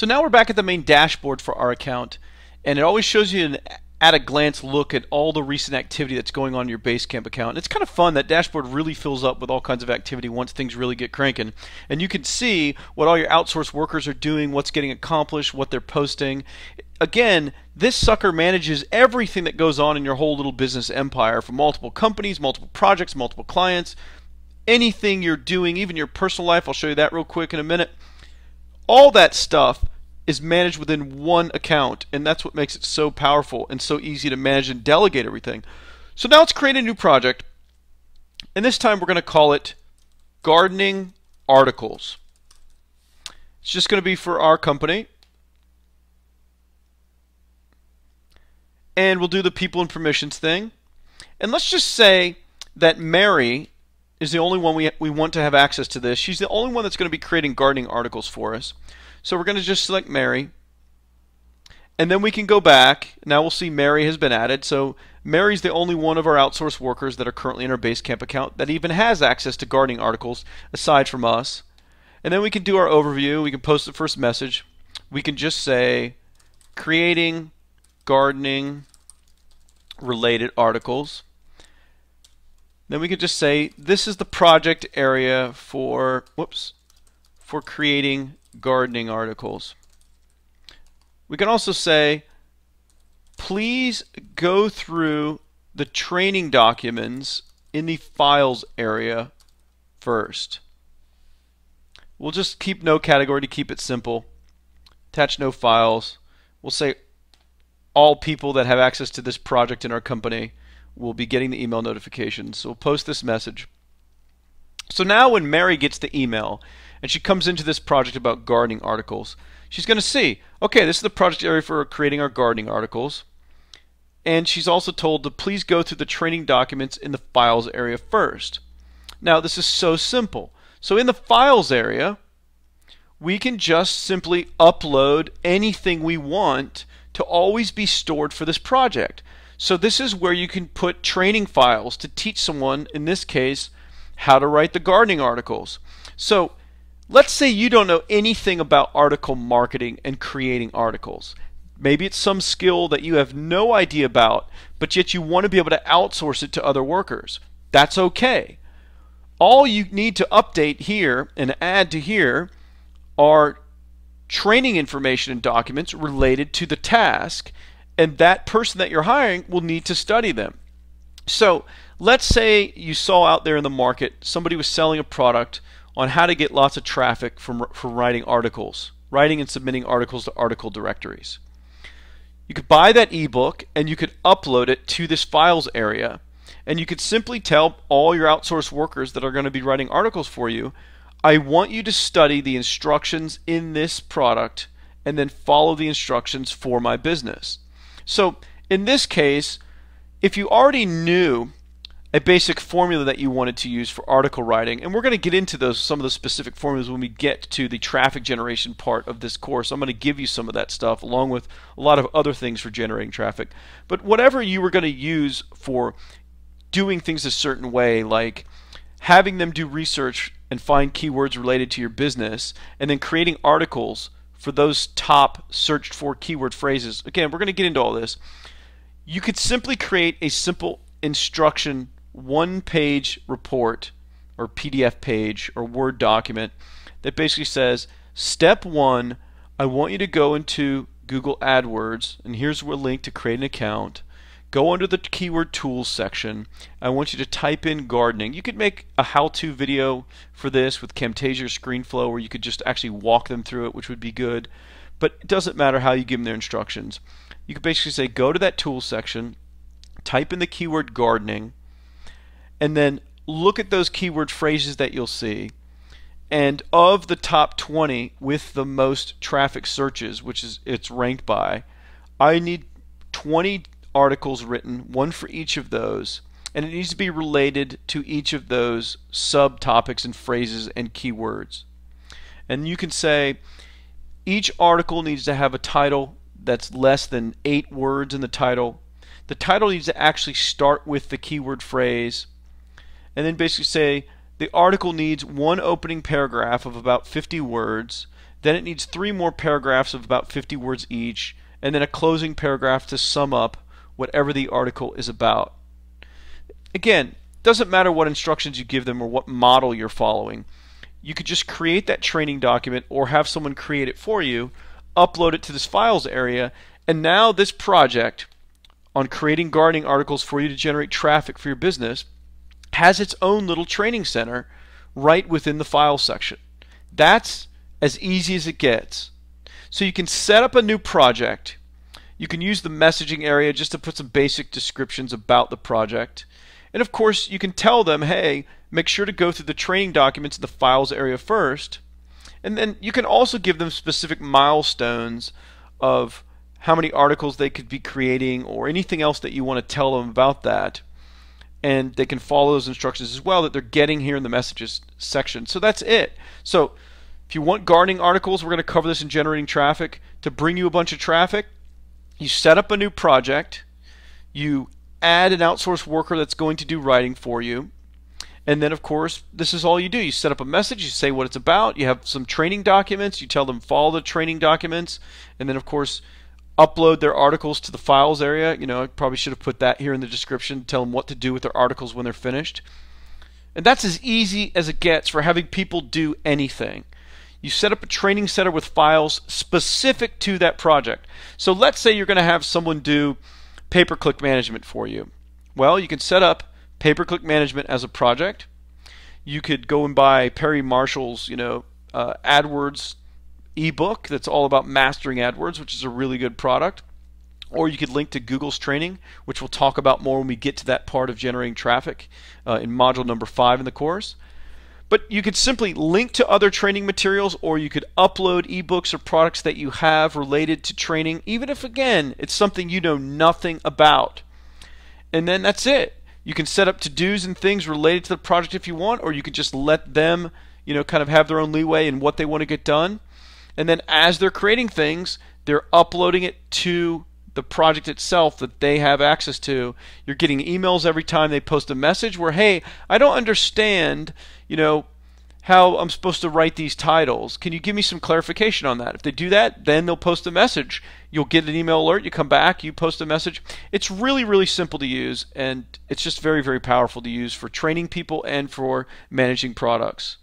So now we're back at the main dashboard for our account, and it always shows you an at-a-glance look at all the recent activity that's going on in your Basecamp account. And it's kind of fun. That dashboard really fills up with all kinds of activity once things really get cranking. And you can see what all your outsourced workers are doing, what's getting accomplished, what they're posting. Again, this sucker manages everything that goes on in your whole little business empire, from multiple companies, multiple projects, multiple clients, anything you're doing, even your personal life. I'll show you that real quick in a minute. All that stuff is managed within one account, and that's what makes it so powerful and so easy to manage and delegate everything. So now let's create a new project, and this time we're going to call it Gardening Articles. It's just going to be for our company, and we'll do the people and permissions thing. And let's just say that Mary is the only one we want to have access to this. She's the only one that's going to be creating gardening articles for us. So we're going to just select Mary, and then we can go back. Now we'll see Mary has been added. So Mary's the only one of our outsourced workers that are currently in our Basecamp account that even has access to gardening articles aside from us. And then we can do our overview. We can post the first message. We can just say creating gardening related articles. Then we could just say this is the project area for creating gardening articles. We can also say please go through the training documents in the files area first. We'll just keep no category to keep it simple. Attach no files. We'll say all people that have access to this project in our company will be getting the email notifications. So we'll post this message. So now when Mary gets the email and she comes into this project about gardening articles, she's going to see, okay, this is the project area for creating our gardening articles. And she's also told to please go through the training documents in the files area first. Now this is so simple. So in the files area, we can just simply upload anything we want to always be stored for this project. So this is where you can put training files to teach someone, in this case, how to write the gardening articles. So let's say you don't know anything about article marketing and creating articles. Maybe it's some skill that you have no idea about, but yet you want to be able to outsource it to other workers. That's okay. All you need to update here and add to here are training information and documents related to the task, and that person that you're hiring will need to study them. So let's say you saw out there in the market somebody was selling a product on how to get lots of traffic from writing articles, writing and submitting articles to article directories. You could buy that ebook and you could upload it to this files area, and you could simply tell all your outsourced workers that are going to be writing articles for you, I want you to study the instructions in this product and then follow the instructions for my business. So in this case, if you already knew a basic formula that you wanted to use for article writing, and we're going to get into some of the specific formulas when we get to the traffic generation part of this course. I'm going to give you some of that stuff along with a lot of other things for generating traffic. But whatever you were going to use for doing things a certain way, like having them do research and find keywords related to your business, and then creating articles for those top searched for keyword phrases. Again, we're going to get into all this. You could simply create a simple instruction one-page report or PDF page or Word document that basically says, step 1, I want you to go into Google AdWords, and here's a link to create an account. Go under the keyword tools section. I want you to type in gardening. You could make a how-to video for this with Camtasia or ScreenFlow where you could just actually walk them through it, which would be good. But it doesn't matter how you give them their instructions. You could basically say go to that tools section, type in the keyword gardening, and then look at those keyword phrases that you'll see. And of the top 20 with the most traffic searches, which is it's ranked by, I need 20 articles written, one for each of those, and it needs to be related to each of those subtopics and phrases and keywords. And you can say each article needs to have a title that's less than 8 words in the title. The title needs to actually start with the keyword phrase, and then basically say the article needs one opening paragraph of about 50 words Then it needs 3 more paragraphs of about 50 words each, and then a closing paragraph to sum up whatever the article is about. Again, doesn't matter what instructions you give them or what model you're following. You could just create that training document or have someone create it for you, upload it to this files area, and now this project on creating gardening articles for you to generate traffic for your business has its own little training center right within the files section. That's as easy as it gets. So you can set up a new project. You can use the messaging area just to put some basic descriptions about the project. And of course, you can tell them, hey, make sure to go through the training documents in the files area first. And then you can also give them specific milestones of how many articles they could be creating or anything else that you want to tell them about that. And they can follow those instructions as well that they're getting here in the messages section. So that's it. So if you want gardening articles, we're going to cover this in generating traffic. To bring you a bunch of traffic, you set up a new project, you add an outsourced worker that's going to do writing for you, and then of course this is all you do. You set up a message, you say what it's about, you have some training documents, you tell them follow the training documents, and then of course upload their articles to the files area. I probably should have put that here in the description, tell them what to do with their articles when they're finished. And that's as easy as it gets for having people do anything. You set up a training center with files specific to that project. So let's say you're going to have someone do pay-per-click management for you. Well, you can set up pay-per-click management as a project. You could go and buy Perry Marshall's, AdWords ebook that's all about mastering AdWords, which is a really good product. Or you could link to Google's training, which we'll talk about more when we get to that part of generating traffic in module number 5 in the course. But you could simply link to other training materials, or you could upload ebooks or products that you have related to training, even if, again, it's something you know nothing about. And then that's it. You can set up to-dos and things related to the project if you want, or you could just let them, kind of have their own leeway in what they want to get done. And then as they're creating things, they're uploading it to the project itself that they have access to. You're getting emails every time they post a message where, hey, I don't understand, how I'm supposed to write these titles. Can you give me some clarification on that? If they do that, then they'll post a message. You'll get an email alert, you come back, you post a message. It's really, really simple to use, and it's just very, very powerful to use for training people and for managing products.